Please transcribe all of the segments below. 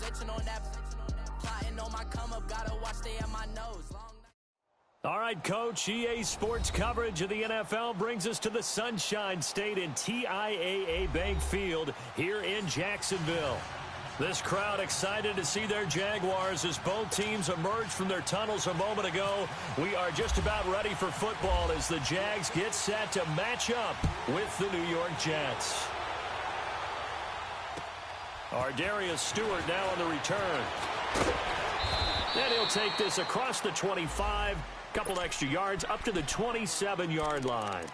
Snitching on that, plotting on my come up, gotta watch stay at my nose. All right, Coach, EA Sports coverage of the NFL brings us to the Sunshine State in TIAA Bank Field here in Jacksonville. This crowd excited to see their Jaguars as both teams emerged from their tunnels a moment ago. We are just about ready for football as the Jags get set to match up with the New York Jets. Darius Stewart now on the return. And he'll take this across the 25. Couple extra yards up to the 27-yard line.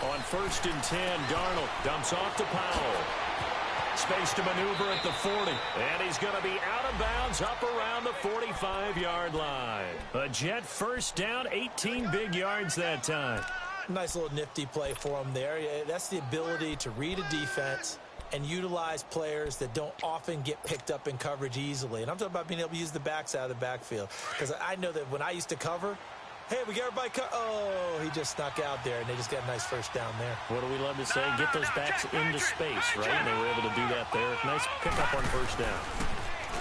On 1st and 10, Darnold dumps off to Powell. Space to maneuver at the 40. And he's going to be out of bounds up around the 45-yard line. A Jet first down, 18 big yards that time. Nice little nifty play for him there. That's the ability to read a defense and utilize players that don't often get picked up in coverage easily. And I'm talking about being able to use the backs out of the backfield. Because I know that when I used to cover, hey, we got everybody oh, he just snuck out there, and they just got a nice first down there. What do we love to say? Get those backs into space, right? And they were able to do that there. Nice pickup on first down.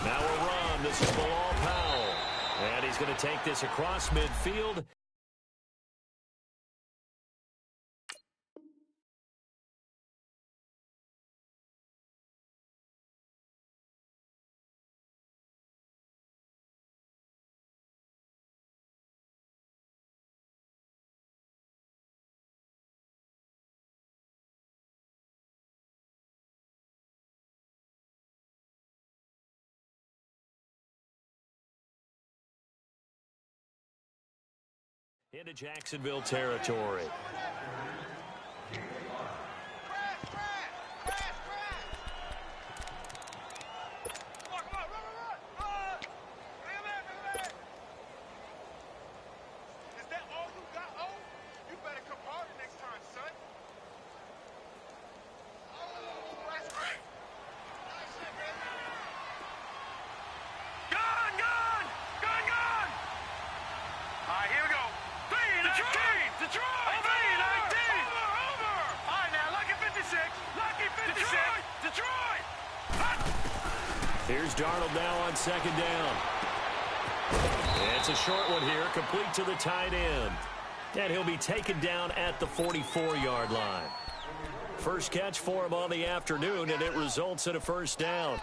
Now a run. This is Bilal Powell. And he's going to take this across midfield. Into Jacksonville territory. Here's Darnold now on 2nd down. It's a short one here, complete to the tight end. And he'll be taken down at the 44-yard line. First catch for him on the afternoon, and it results in a first down.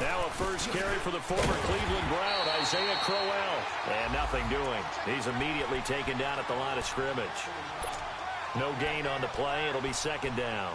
Now a first carry for the former Cleveland Brown, Isaiah Crowell. And nothing doing. He's immediately taken down at the line of scrimmage. No gain on the play. It'll be 2nd down.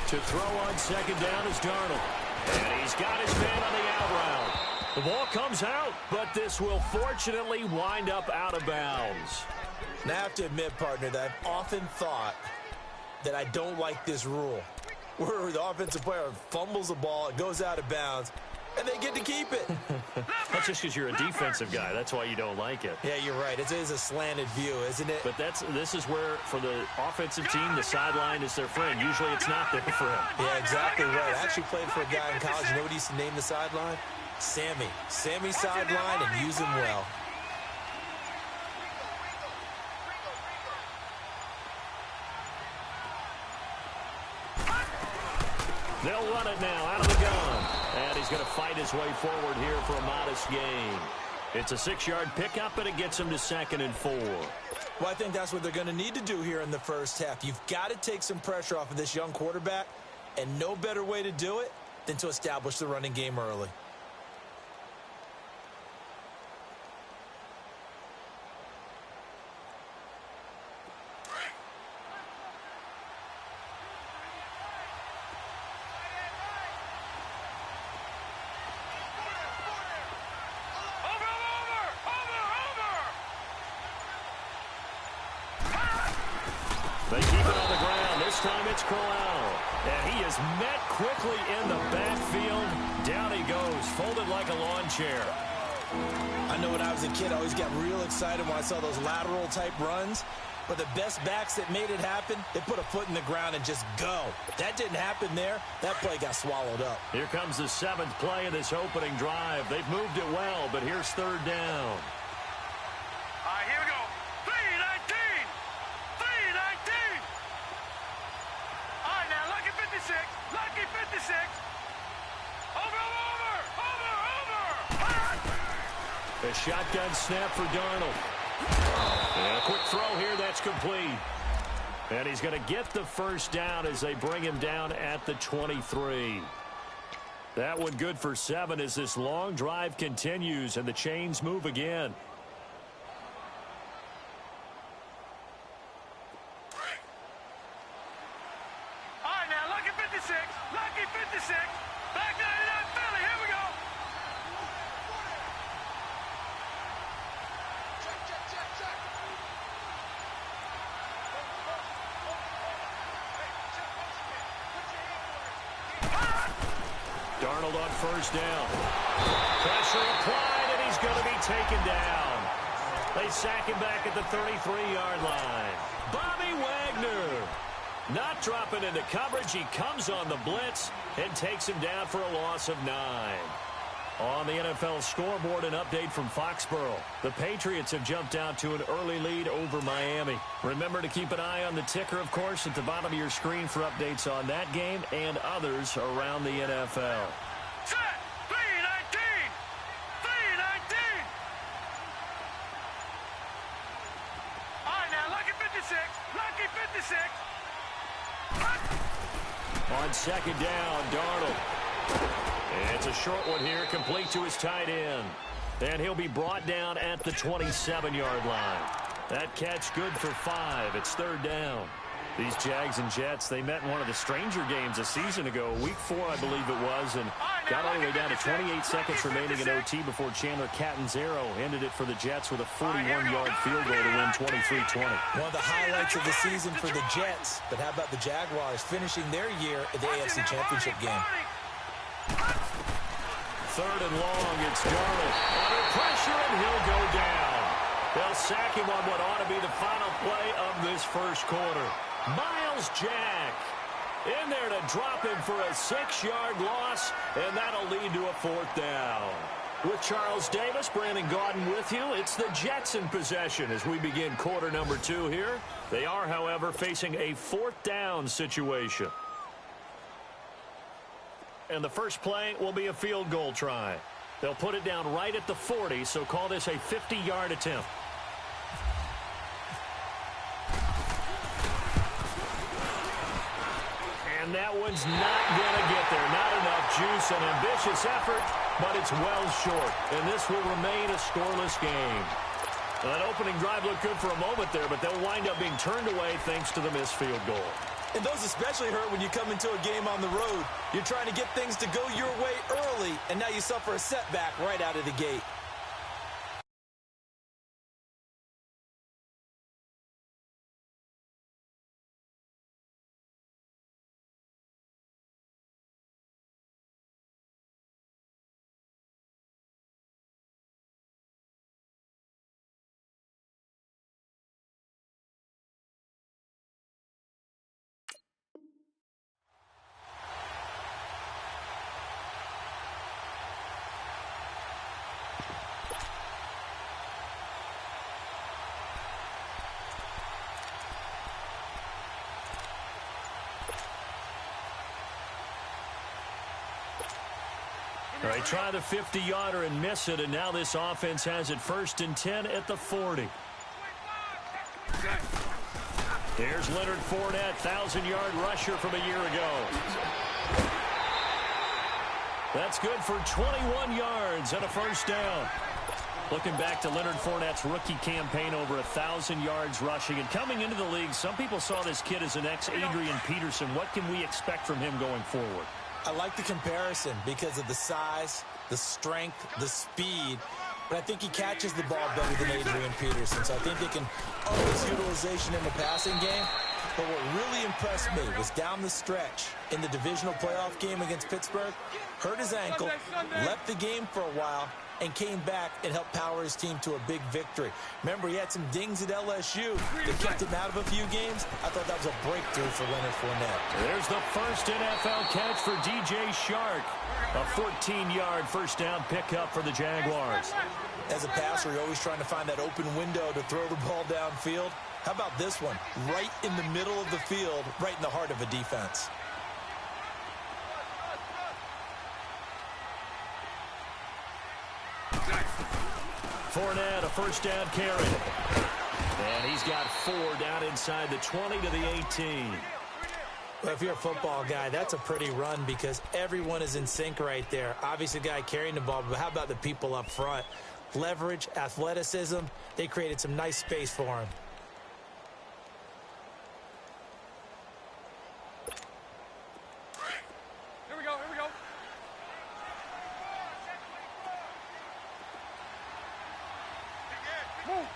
To throw on 2nd down is Darnold. And he's got his man on the out route. The ball comes out, but this will fortunately wind up out of bounds. Now, I have to admit, partner, that I've often thought that I don't like this rule, where the offensive player fumbles the ball, it goes out of bounds, and they get to keep it. That's just because you're a defensive guy. That's why you don't like it. Yeah, you're right. It is a slanted view, isn't it? But this is where, for the offensive team, the sideline is their friend. Usually it's not their friend. Yeah, exactly right. I actually played for a guy in college. You know what he used to name the sideline? Sammy. Sammy sideline, and use him well. They'll run it now out of the gun. And he's going to fight his way forward here for a modest gain. It's a 6-yard pickup, and it gets him to 2nd and 4. Well, I think that's what they're going to need to do here in the first half. You've got to take some pressure off of this young quarterback, and no better way to do it than to establish the running game early. They keep it on the ground. This time it's Corral. And he is met quickly in the backfield. Down he goes, folded like a lawn chair. I know when I was a kid, I always got real excited when I saw those lateral-type runs. But the best backs that made it happen, they put a foot in the ground and just go. That didn't happen there. That play got swallowed up. Here comes the 7th play of this opening drive. They've moved it well, but here's 3rd down. All right, here we go. 3-19. 3-19. All right, now, lucky 56. Lucky 56. Over. A shotgun snap for Darnold. And a quick throw here, that's complete. And he's going to get the first down as they bring him down at the 23. That one good for 7 as this long drive continues and the chains move again. All right, now, lucky 56. Lucky 56. Back 99 Philly. Here we go. Darnold on first down. Pressure applied, and he's going to be taken down. They sack him back at the 33-yard line. Bobby Wagner not dropping into coverage. He comes on the blitz and takes him down for a loss of 9. On the NFL scoreboard, an update from Foxborough. The Patriots have jumped out to an early lead over Miami. Remember to keep an eye on the ticker, of course, at the bottom of your screen for updates on that game and others around the NFL. Set. 3-19. 3-19. All right, now, lucky 56. Lucky 56. On 2nd down, Darnold. It's a short one here, complete to his tight end. And he'll be brought down at the 27-yard line. That catch good for 5. It's 3rd down. These Jags and Jets, they met in one of the stranger games a season ago, week 4, I believe it was, and got all the way down to 28 seconds remaining in OT before Chandler Catanzaro ended it for the Jets with a 41-yard field goal to win 23-20. One of the highlights of the season for the Jets. But how about the Jaguars finishing their year at the AFC Championship game? 3rd and long, it's Darnold. Under pressure, and he'll go down. They'll sack him on what ought to be the final play of this first quarter. Miles Jack in there to drop him for a 6-yard loss, and that'll lead to a 4th down. With Charles Davis, Brandon Gaudin with you, it's the Jets in possession as we begin quarter number 2 here. They are, however, facing a 4th down situation. And the first play will be a field goal try. They'll put it down right at the 40, so call this a 50-yard attempt. And that one's not going to get there. Not enough juice, an ambitious effort, but it's well short. And this will remain a scoreless game. Well, that opening drive looked good for a moment there, but they'll wind up being turned away thanks to the missed field goal. And those especially hurt when you come into a game on the road. You're trying to get things to go your way early, and now you suffer a setback right out of the gate. They try the 50-yarder and miss it, and now this offense has it 1st and 10 at the 40. Here's Leonard Fournette, 1,000-yard rusher from a year ago. That's good for 21 yards and a 1st down. Looking back to Leonard Fournette's rookie campaign, over 1,000 yards rushing. And coming into the league, some people saw this kid as an ex-Adrian Peterson. What can we expect from him going forward? I like the comparison because of the size, the strength, the speed. But I think he catches the ball better than Adrian Peterson. So I think they can up his utilization in the passing game. But what really impressed me was down the stretch in the divisional playoff game against Pittsburgh. Hurt his ankle, left the game for a while, and came back and helped power his team to a big victory. Remember, he had some dings at LSU that kept him out of a few games. I thought that was a breakthrough for Leonard Fournette. There's the first NFL catch for DJ Shark. A 14-yard 1st down pickup for the Jaguars. As a passer, you're always trying to find that open window to throw the ball downfield. How about this one? Right in the middle of the field, right in the heart of a defense. Fournette, a 1st down carry. And he's got 4 down inside the 20 to the 18. Well, if you're a football guy, that's a pretty run because everyone is in sync right there. Obviously, the guy carrying the ball, but how about the people up front? Leverage, athleticism, they created some nice space for him. Here we go, here we go. Move.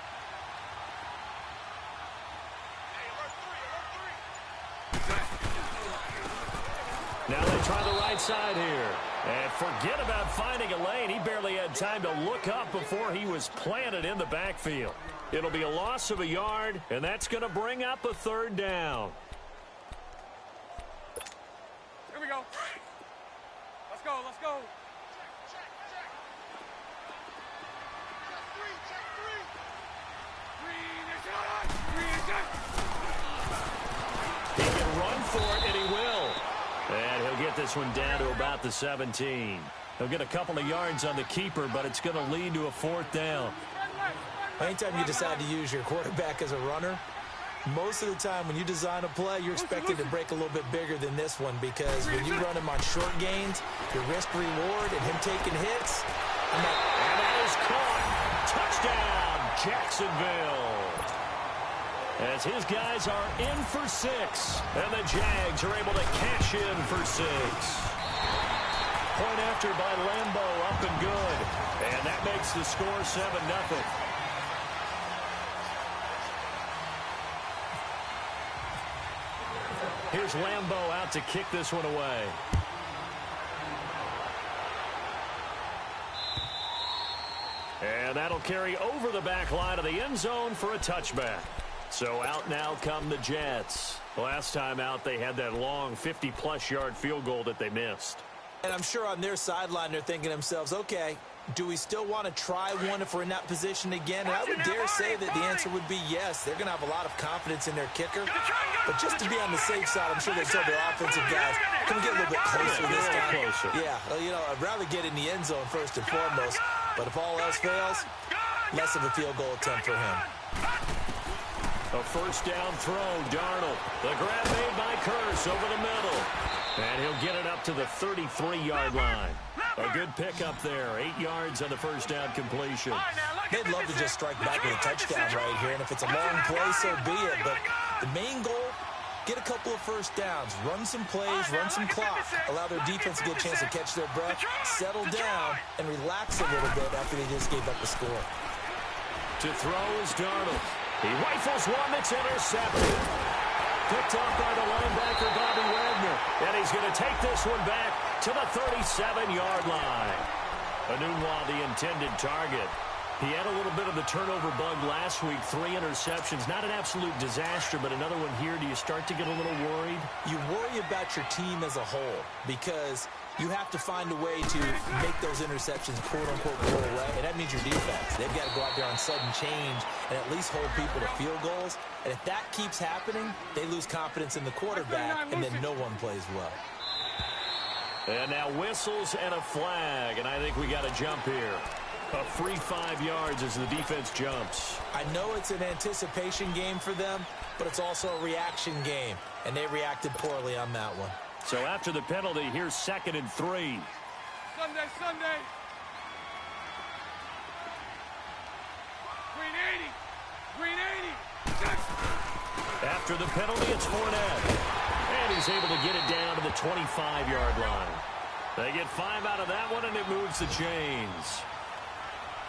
Now they try the right side here. And forget about finding a lane. He barely had time to look up before he was planted in the backfield. It'll be a loss of a yard, and that's going to bring up a 3rd down. Here we go. Let's go, let's go. He can run for it, and he will. And he'll get this one down to about the 17. He'll get a couple of yards on the keeper, but it's going to lead to a 4th down. Anytime you decide to use your quarterback as a runner, most of the time when you design a play, you're expected to break a little bit bigger than this one because when you run him on short gains, your risk-reward and him taking hits. And that is caught. Touchdown, Jacksonville. As his guys are in for 6, and the Jags are able to cash in for 6. Point after by Lambo, up and good. And that makes the score 7-0. Here's Lambo out to kick this one away. And that'll carry over the back line of the end zone for a touchback. So out now come the Jets. Last time out, they had that long 50-plus yard field goal that they missed. And I'm sure on their sideline, they're thinking to themselves, okay, do we still want to try one if we're in that position again? And I would dare say that the answer would be yes. They're going to have a lot of confidence in their kicker. But just to be on the safe side, I'm sure they told their offensive guys, can we get a little bit closer this time? Yeah, well, you know, I'd rather get in the end zone first and foremost. But if all else fails, less of a field goal attempt for him. A 1st down throw, Darnold. The grab made by Curse over the middle. And he'll get it up to the 33-yard line. A good pickup there. 8 yards on the 1st down completion. They'd love to just strike back with a touchdown right here. And if it's a long play, so be it. But the main goal, get a couple of 1st downs. Run some plays, run some clock. Allow their defense to get a chance to catch their breath, settle down, and relax a little bit after they just gave up the score. To throw is Darnold. He rifles one that's intercepted. Picked off by the linebacker, Bobby Wagner. And he's going to take this one back to the 37-yard line. Anunwa, the intended target. He had a little bit of the turnover bug last week. 3 interceptions. Not an absolute disaster, but another one here. Do you start to get a little worried? You worry about your team as a whole because you have to find a way to make those interceptions, quote-unquote, go away. And that means your defense. They've got to go out there on sudden change and at least hold people to field goals. And if that keeps happening, they lose confidence in the quarterback, and then no one plays well. And now whistles and a flag, and I think we got a jump here. A free 5 yards as the defense jumps. I know it's an anticipation game for them, but it's also a reaction game, and they reacted poorly on that one. So after the penalty, here's 2nd and 3. Sunday, Sunday. Green 80. Green 80. After the penalty, it's Fournette. And he's able to get it down to the 25-yard line. They get 5 out of that one, and it moves the chains.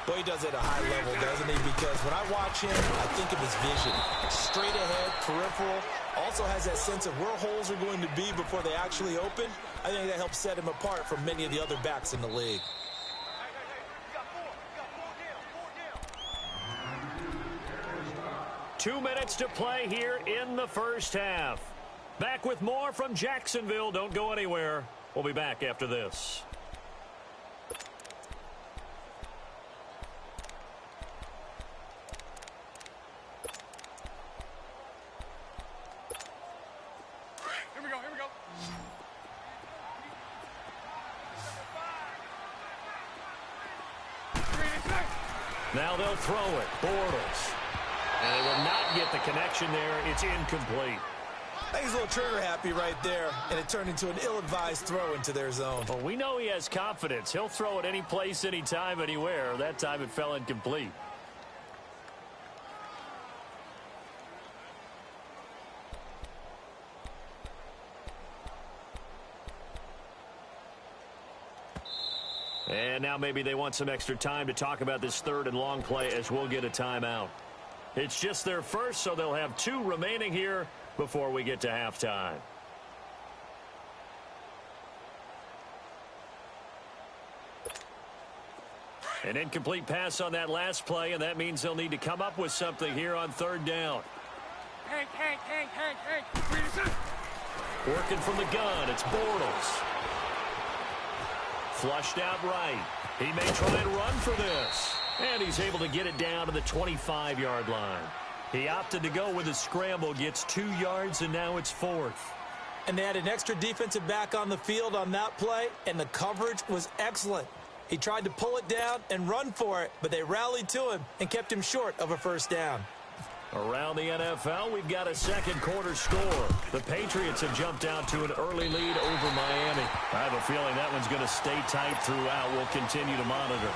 Boy, he does it at a high level, doesn't he? Because when I watch him, I think of his vision. Straight ahead, peripheral. Also has that sense of where holes are going to be before they actually open. I think that helps set him apart from many of the other backs in the league. 2 minutes to play here in the first half. Back with more from Jacksonville. Don't go anywhere. We'll be back after this. Here we go, here we go. Now they'll throw it. Bortles. And they will not get the connection there. It's incomplete. I think he's a little trigger happy right there, and it turned into an ill-advised throw into their zone. Well, we know he has confidence. He'll throw it any place, anytime, anywhere. That time it fell incomplete. And now maybe they want some extra time to talk about this 3rd and long play as we'll get a timeout. It's just their first, so they'll have 2 remaining here before we get to halftime. An incomplete pass on that last play, and that means they'll need to come up with something here on 3rd down. Hank. Working from the gun, it's Bortles. Flushed out right. He may try and run for this. And he's able to get it down to the 25-yard line. He opted to go with a scramble, gets 2 yards, and now it's 4th. And they had an extra defensive back on the field on that play, and the coverage was excellent. He tried to pull it down and run for it, but they rallied to him and kept him short of a first down. Around the NFL, we've got a second quarter score. The Patriots have jumped out to an early lead over Miami. I have a feeling that one's going to stay tight throughout. We'll continue to monitor.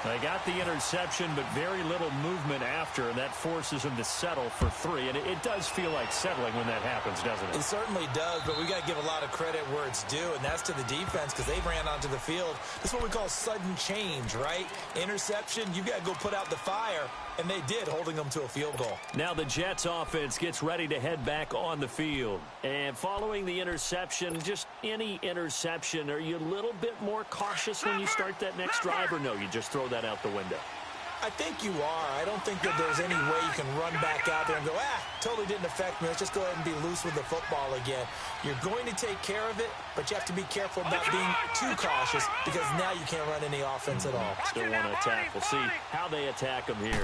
They got the interception, but very little movement after, and that forces them to settle for 3. And it does feel like settling when that happens, doesn't it? It certainly does, but we got to give a lot of credit where it's due, and that's to the defense because they ran onto the field. This is what we call sudden change, right? Interception, you got to go put out the fire, and they did, holding them to a field goal. Now the Jets offense gets ready to head back on the field. And following the interception, just any interception, are you a little bit more cautious when you start that next drive, or no, you just throw that out the window? I think you are. I don't think that there's any way you can run back out there and go, totally didn't affect me. Let's just go ahead and be loose with the football again. You're going to take care of it, but you have to be careful about being too cautious because now you can't run any offense at all. Still want to attack. We'll see how they attack them here.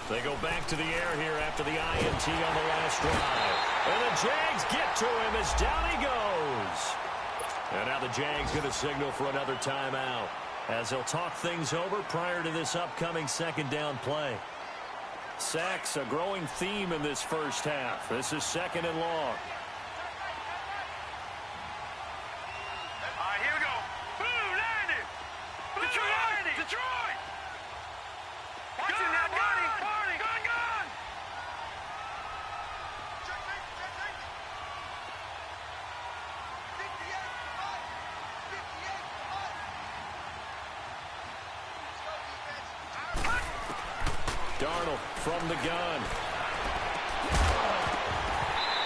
They go back to the air here after the INT on the last drive. And the Jags get to him as down he goes. And now the Jags going to signal for another timeout, as they'll talk things over prior to this upcoming 2nd down play. Sacks, a growing theme in this first half. This is 2nd and long. All right, here we go. Boom, landed. Detroit. Watch it now, Barney. Gun. Darnold from the gun.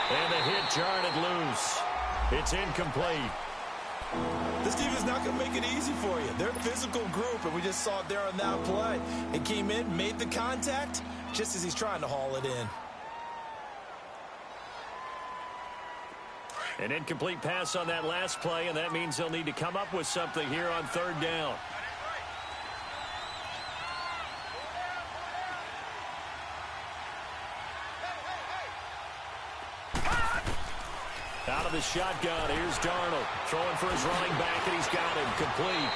And the hit jarred it loose. It's incomplete. This team is not going to make it easy for you. They're a physical group, and we just saw it there on that play. It came in, made the contact, just as he's trying to haul it in. An incomplete pass on that last play, and that means they'll need to come up with something here on 3rd down. Out of the shotgun, here's Darnold. Throwing for his running back, and he's got him complete.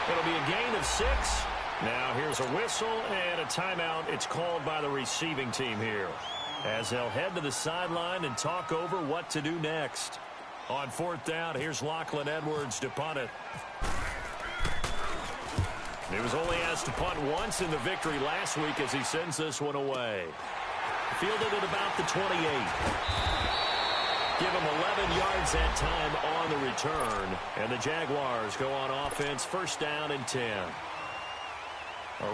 It'll be a gain of 6. Now here's a whistle and a timeout. It's called by the receiving team here, as they'll head to the sideline and talk over what to do next. On 4th down, here's Lachlan Edwards to punt it. He was only asked to punt once in the victory last week as he sends this one away. Fielded at about the 28. Give him 11 yards that time on the return. And the Jaguars go on offense, 1st down and 10.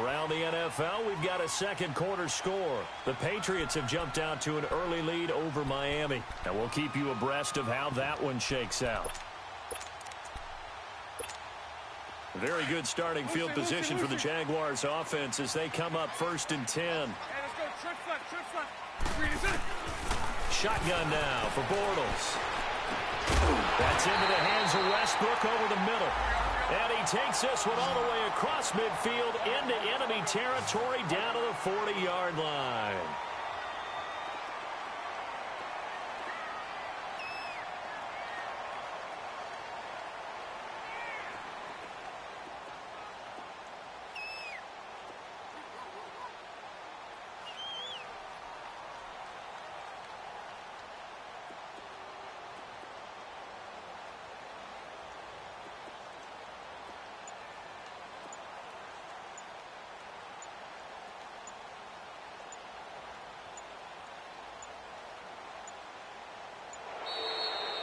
Around the NFL, we've got a second quarter score. The Patriots have jumped out to an early lead over Miami. And we'll keep you abreast of how that one shakes out. Very good starting field position for the Jaguars offense as they come up 1st and 10. Hey, let's go. Trip flat. Shotgun now for Bortles. That's into the hands of Westbrook over the middle. And he takes this one all the way across midfield into enemy territory down to the 40-yard line.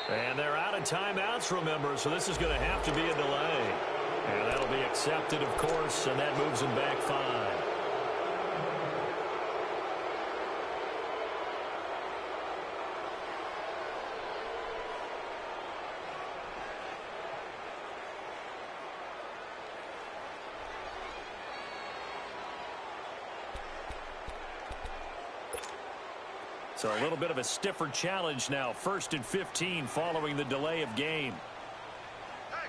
And they're out of timeouts, remember, so this is going to have to be a delay. And that'll be accepted, of course, and that moves them back 5. So a little bit of a stiffer challenge now. 1st and 15 following the delay of game. Hey,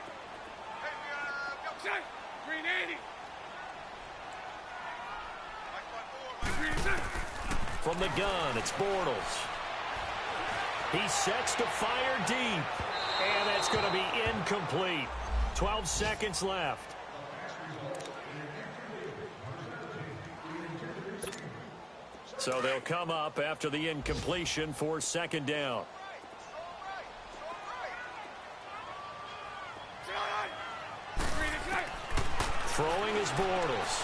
we got go. Green 80. From the gun, it's Bortles. He sets to fire deep. And that's going to be incomplete. 12 seconds left. So they'll come up after the incompletion for 2nd down. Throwing is Bortles.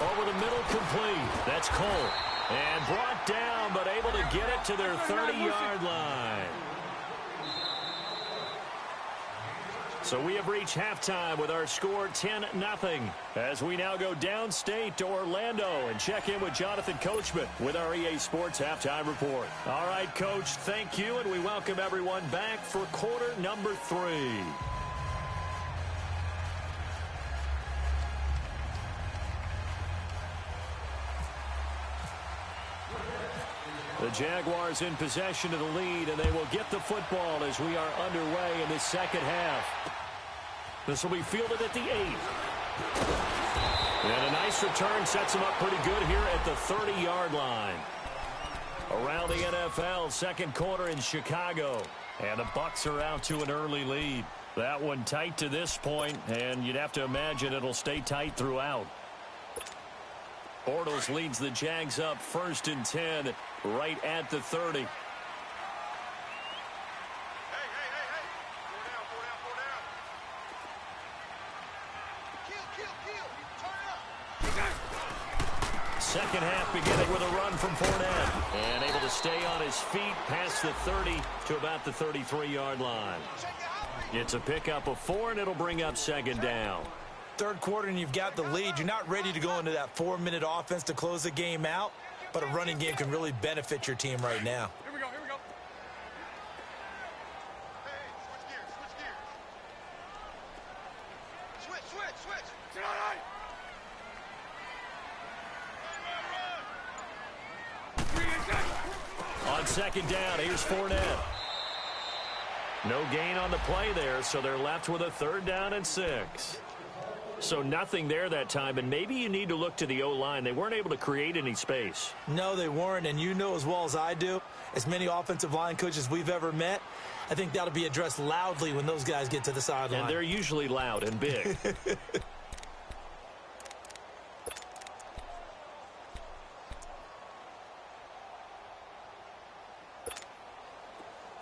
Over the middle, complete. That's Cole. And brought down, but able to get it to their 30-yard line. So we have reached halftime with our score 10-0. As we now go downstate to Orlando and check in with Jonathan Coachman with our EA Sports Halftime Report. All right, Coach, thank you, and we welcome everyone back for quarter number 3. The Jaguars in possession of the lead, and they will get the football as we are underway in this second half. This will be fielded at the 8. And a nice return sets them up pretty good here at the 30-yard line. Around the NFL, second quarter in Chicago. And the Bucs are out to an early lead. That one tight to this point, and you'd have to imagine it'll stay tight throughout. Bortles leads the Jags up 1st and 10 right at the 30. Second half beginning with a run from Fournette. And able to stay on his feet past the 30 to about the 33-yard line. It's a pickup of 4, and it'll bring up 2nd down. Third quarter, and you've got the lead. You're not ready to go into that 4-minute offense to close the game out, but a running game can really benefit your team right now. Here we go. Hey, switch gears. Switch. On 2nd down, here's Fournette. No gain on the play there, so they're left with a 3rd down and 6. So nothing there that time, and maybe you need to look to the O-line. They weren't able to create any space. No, they weren't, and you know as well as I do, as many offensive line coaches we've ever met, I think that'll be addressed loudly when those guys get to the sideline. And they're usually loud and big.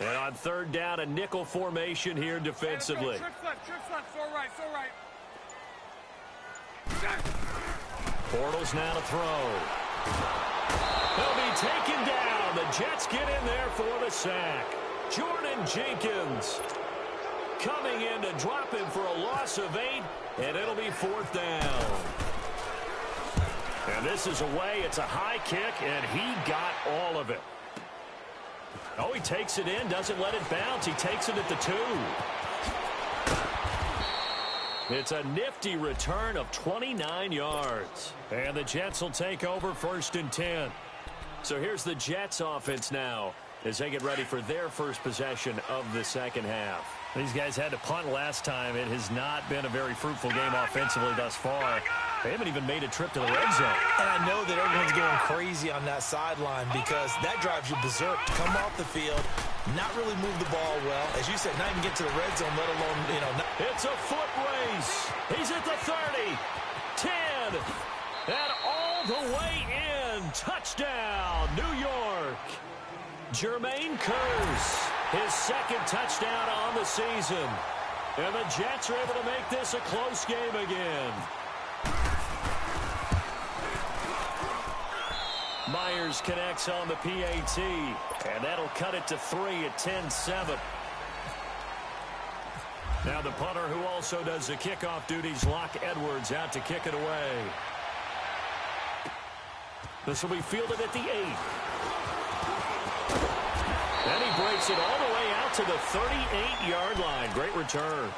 And on third down, a nickel formation here defensively. Trick left, so right. Bortles now to throw. He'll be taken down. The Jets get in there for the sack. Jordan Jenkins coming in to drop him for a loss of 8, and it'll be 4th down. And this is away. It's a high kick, and he got all of it. Oh, he takes it in, doesn't let it bounce. He takes it at the 2. It's a nifty return of 29 yards. And the Jets will take over 1st and 10. So here's the Jets offense now as they get ready for their first possession of the second half. These guys had to punt last time. It has not been a very fruitful game offensively thus far. They haven't even made a trip to the red zone. And I know that everyone's going crazy on that sideline because that drives you berserk to come off the field, not really move the ball well. As you said, not even get to the red zone, let alone, It's a foot race. He's at the 30, 10, and all the way in. Touchdown, New York. Jermaine Kearse, his 2nd touchdown on the season. And the Jets are able to make this a close game again. Myers connects on the PAT, and that'll cut it to 3 at 10-7. Now the punter who also does the kickoff duties, Locke Edwards, out to kick it away. This will be fielded at the 8. And he breaks it all the way out to the 38-yard line. Great return.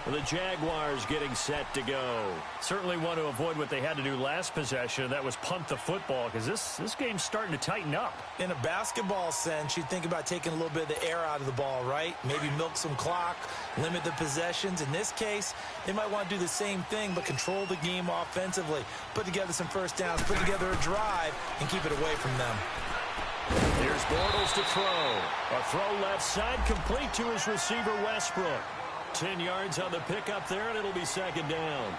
The Jaguars getting set to go. Certainly want to avoid what they had to do last possession. That was punt the football, because this game's starting to tighten up. In a basketball sense, you think about taking a little bit of the air out of the ball, right? Maybe milk some clock, limit the possessions. In this case, they might want to do the same thing, but control the game offensively. Put together some first downs, put together a drive, and keep it away from them. Here's Bortles to throw. A throw left side, complete to his receiver, Westbrook. 10 yards on the pickup there, and it'll be 2nd down.